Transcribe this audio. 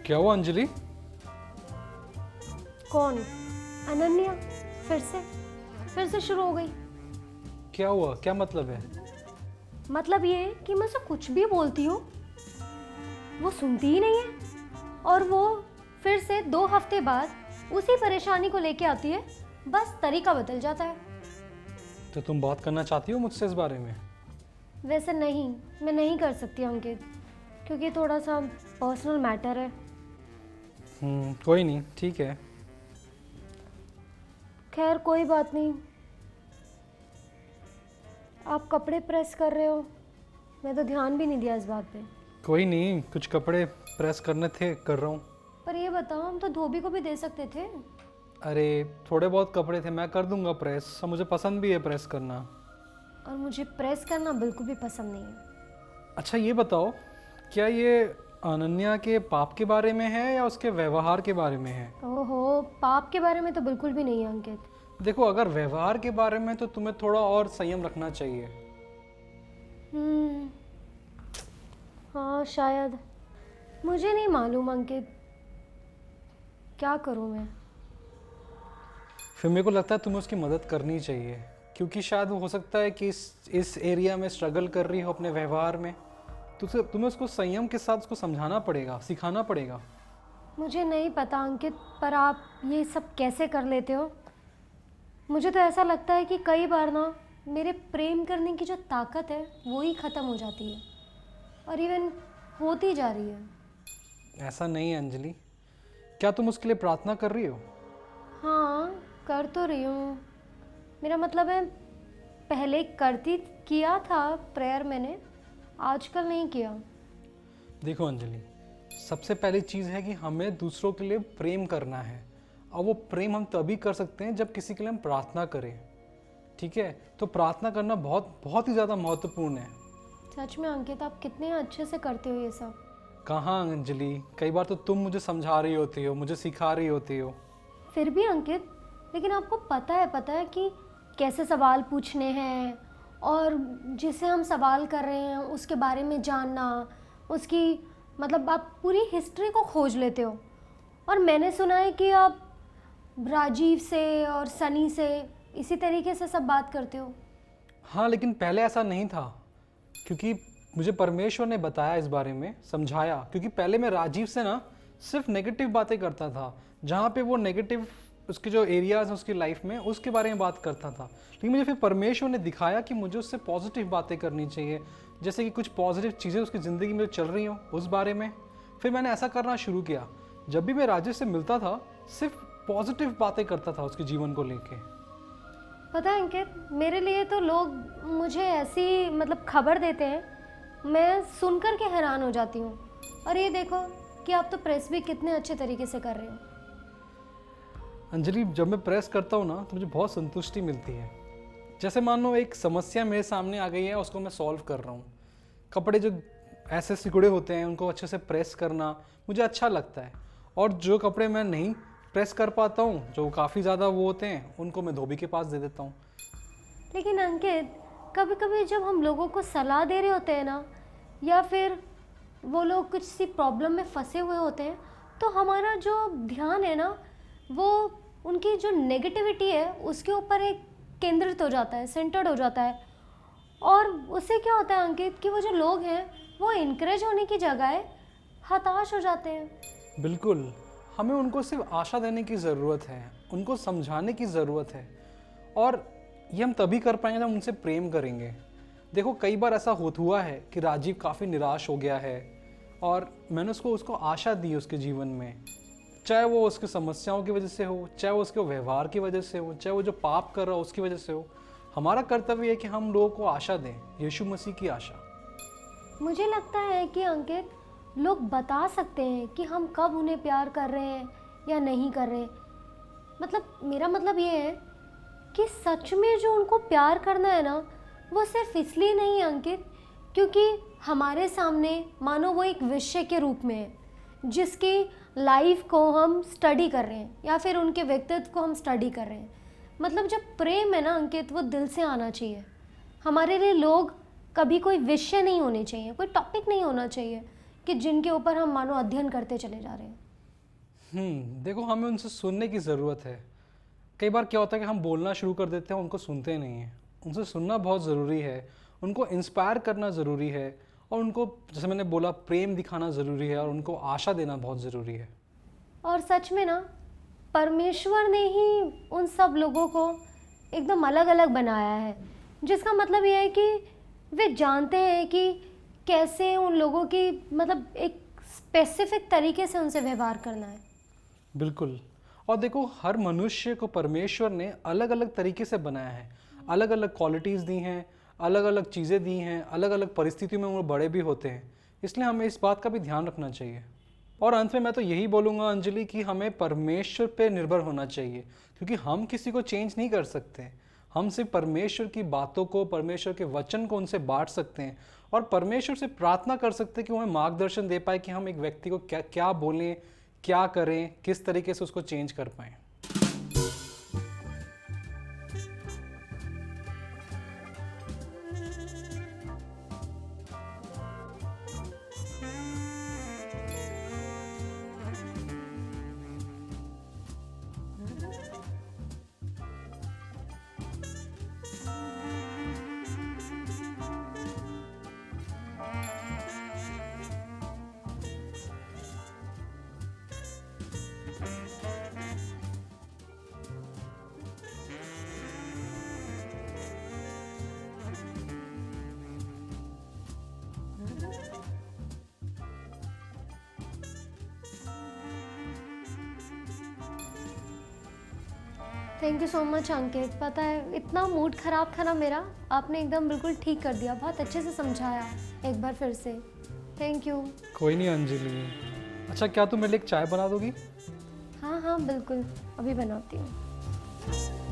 क्या हुआ अंजलि? कौन? अनन्या? फिर से शुरू हो गई। क्या हुआ? क्या मतलब है? मतलब ये कि मैं उसे कुछ भी बोलती हूँ वो सुनती ही नहीं है, और वो फिर से 2 हफ्ते बाद उसी परेशानी को लेके आती है, बस तरीका बदल जाता है। तो तुम बात करना चाहती हो मुझसे इस बारे में? वैसे नहीं, मैं नहीं कर सकती अंकित, क्योंकि थोड़ा सा पर्सनल मैटर है। कोई नहीं, ठीक है। खैर कोई बात नहीं। आप कपड़े प्रेस कर रहे हो, मैं तो ध्यान भी नहीं दिया इस बात पे। कोई नहीं, कुछ कपड़े प्रेस करने थे, कर रहा हूँ। पर ये बताओ, हम तो धोबी को भी दे सकते थे। अरे थोड़े बहुत कपड़े थे, मैं कर दूंगा प्रेस। और मुझे पसंद भी है प्रेस करना। और मुझे प्रेस करना बिल्कुल भी पसंद नहीं है। अच्छा ये बताओ, क्या ये अनन्या के पाप के बारे में है या उसके व्यवहार के बारे में है? ओहो, पाप के बारे में तो बिल्कुल भी नहीं है अंकित। देखो, अगर व्यवहार के बारे में तो तुम्हें थोड़ा और संयम रखना चाहिए। हाँ शायद, मुझे नहीं मालूम अंकित, क्या करूँ मैं। फिर मेरे को लगता है तुम्हें उसकी मदद करनी चाहिए, क्योंकि शायद वो हो सकता है कि इस एरिया में स्ट्रगल कर रही हो अपने व्यवहार में। तो तुम्हें उसको संयम के साथ उसको समझाना पड़ेगा, सिखाना पड़ेगा। मुझे नहीं पता अंकित, पर आप ये सब कैसे कर लेते हो। मुझे तो ऐसा लगता है कि कई बार ना मेरे प्रेम करने की जो ताकत है वो ही ख़त्म हो जाती है, और इवन होती जा रही है। ऐसा नहीं है अंजलि। क्या तुम उसके लिए प्रार्थना कर रही हो? हाँ कर तो रही हूँ। मेरा मतलब है, पहले किया था प्रेयर मैंने, आजकल नहीं किया। देखो अंजलि, सबसे पहली चीज़ है कि हमें दूसरों के लिए प्रेम करना है। और वो प्रेम हम तभी कर सकते हैं जब किसी के लिए हम प्रार्थना करें। ठीक है? तो प्रार्थना करना बहुत बहुत ही ज़्यादा महत्वपूर्ण है। सच में अंकित, आप कितने अच्छे से करते हो ये सब। कहाँ अंजलि, कई बार तो तुम मुझे समझा रही होती हो, मुझे सिखा रही होती हो। फिर भी अंकित, लेकिन आपको पता है कि कैसे सवाल पूछने हैं, और जिसे हम सवाल कर रहे हैं उसके बारे में जानना, उसकी मतलब आप पूरी हिस्ट्री को खोज लेते हो। और मैंने सुना है कि आप राजीव से और सनी से इसी तरीके से सब बात करते हो। हाँ, लेकिन पहले ऐसा नहीं था, क्योंकि मुझे परमेश्वर ने बताया इस बारे में, समझाया। क्योंकि पहले मैं राजीव से ना सिर्फ नेगेटिव बातें करता था, जहाँ पे वो नेगेटिव उसके जो एरियाज हैं उसकी लाइफ में, उसके बारे में बात करता था। लेकिन मुझे फिर परमेश्वर ने दिखाया कि मुझे उससे पॉजिटिव बातें करनी चाहिए, जैसे कि कुछ पॉजिटिव चीज़ें उसकी ज़िंदगी में चल रही हों उस बारे में। फिर मैंने ऐसा करना शुरू किया। जब भी मैं राजीव से मिलता था, सिर्फ पॉजिटिव बातें करता था उसके जीवन को लेके। पता है अंकित, मेरे लिए तो लोग मुझे ऐसी मतलब खबर देते हैं, मैं सुनकर के हैरान हो जाती हूँ। और ये देखो कि आप तो प्रेस भी कितने अच्छे तरीके से कर रहे हो। अंजलि, जब मैं प्रेस करता हूँ ना तो मुझे बहुत संतुष्टि मिलती है। जैसे मान लो एक समस्या मेरे सामने आ गई है, उसको मैं सॉल्व कर रहा हूँ। कपड़े जो ऐसे सिकुड़े होते हैं उनको अच्छे से प्रेस करना मुझे अच्छा लगता है। और जो कपड़े मैं नहीं प्रेस कर पाता हूँ, जो काफ़ी ज़्यादा वो होते हैं, उनको मैं धोबी के पास दे देता हूँ। लेकिन अंकित, कभी कभी जब हम लोगों को सलाह दे रहे होते हैं ना, या फिर वो लोग कुछ सी प्रॉब्लम में फंसे हुए होते हैं, तो हमारा जो ध्यान है ना, वो उनकी जो नेगेटिविटी है उसके ऊपर एक केंद्रित हो जाता है, सेंटर्ड हो जाता है। और उससे क्या होता है अंकित, कि वो जो लोग हैं वो इनकरेज होने की जगह हताश हो जाते हैं। बिल्कुल, हमें उनको सिर्फ आशा देने की ज़रूरत है, उनको समझाने की ज़रूरत है। और ये हम तभी कर पाएंगे जब हम उनसे प्रेम करेंगे। देखो, कई बार ऐसा हुआ है कि राजीव काफ़ी निराश हो गया है, और मैंने उसको आशा दी उसके जीवन में। चाहे वो उसकी समस्याओं की वजह से हो, चाहे वो उसके व्यवहार की वजह से हो, चाहे वो जो पाप कर रहा हो उसकी वजह से हो। हमारा कर्तव्य है कि हम लोगों को आशा दें, यीशु मसीह की आशा। मुझे लगता है कि अंकित, लोग बता सकते हैं कि हम कब उन्हें प्यार कर रहे हैं या नहीं कर रहे। मतलब मेरा मतलब ये है कि सच में जो उनको प्यार करना है ना, वो सिर्फ इसलिए नहीं है अंकित, क्योंकि हमारे सामने मानो वो एक विषय के रूप में है, जिसकी लाइफ को हम स्टडी कर रहे हैं, या फिर उनके व्यक्तित्व को हम स्टडी कर रहे हैं। मतलब जब प्रेम है ना अंकित, वो दिल से आना चाहिए। हमारे लिए लोग कभी कोई विषय नहीं होने चाहिए, कोई टॉपिक नहीं होना चाहिए, कि जिनके ऊपर हम मानो अध्ययन करते चले जा रहे हैं। देखो, हमें उनसे सुनने की ज़रूरत है। कई बार क्या होता है कि हम बोलना शुरू कर देते हैं, उनको सुनते नहीं हैं। उनसे सुनना बहुत ज़रूरी है, उनको इंस्पायर करना ज़रूरी है, और उनको, जैसे मैंने बोला, प्रेम दिखाना ज़रूरी है, और उनको आशा देना बहुत ज़रूरी है। और सच में ना, परमेश्वर ने ही उन सब लोगों को एकदम अलग अलग बनाया है, जिसका मतलब ये है कि वे जानते हैं कि कैसे उन लोगों की मतलब एक स्पेसिफिक तरीके से उनसे व्यवहार करना है। बिल्कुल। और देखो, हर मनुष्य को परमेश्वर ने अलग अलग तरीके से बनाया है, अलग अलग क्वालिटीज़ दी हैं, अलग अलग चीज़ें दी हैं, अलग अलग परिस्थितियों में वो बड़े भी होते हैं। इसलिए हमें इस बात का भी ध्यान रखना चाहिए। और अंत में मैं तो यही बोलूँगा अंजलि, कि हमें परमेश्वर पे निर्भर होना चाहिए, क्योंकि हम किसी को चेंज नहीं कर सकते। हम सिर्फ परमेश्वर की बातों को, परमेश्वर के वचन को उनसे बांट सकते हैं, और परमेश्वर से प्रार्थना कर सकते हैं कि वो हमें मार्गदर्शन दे पाए कि हम एक व्यक्ति को क्या क्या बोलें, क्या करें, किस तरीके से उसको चेंज कर पाएँ। थैंक यू सो मच अंकित। पता है, इतना मूड ख़राब था ना मेरा, आपने एकदम बिल्कुल ठीक कर दिया, बहुत अच्छे से समझाया एक बार फिर से। Thank you. कोई नहीं अंजलि। अच्छा, क्या तुम मेरे लिए एक चाय बना दोगी? हाँ हाँ बिल्कुल, अभी बनाती हूँ।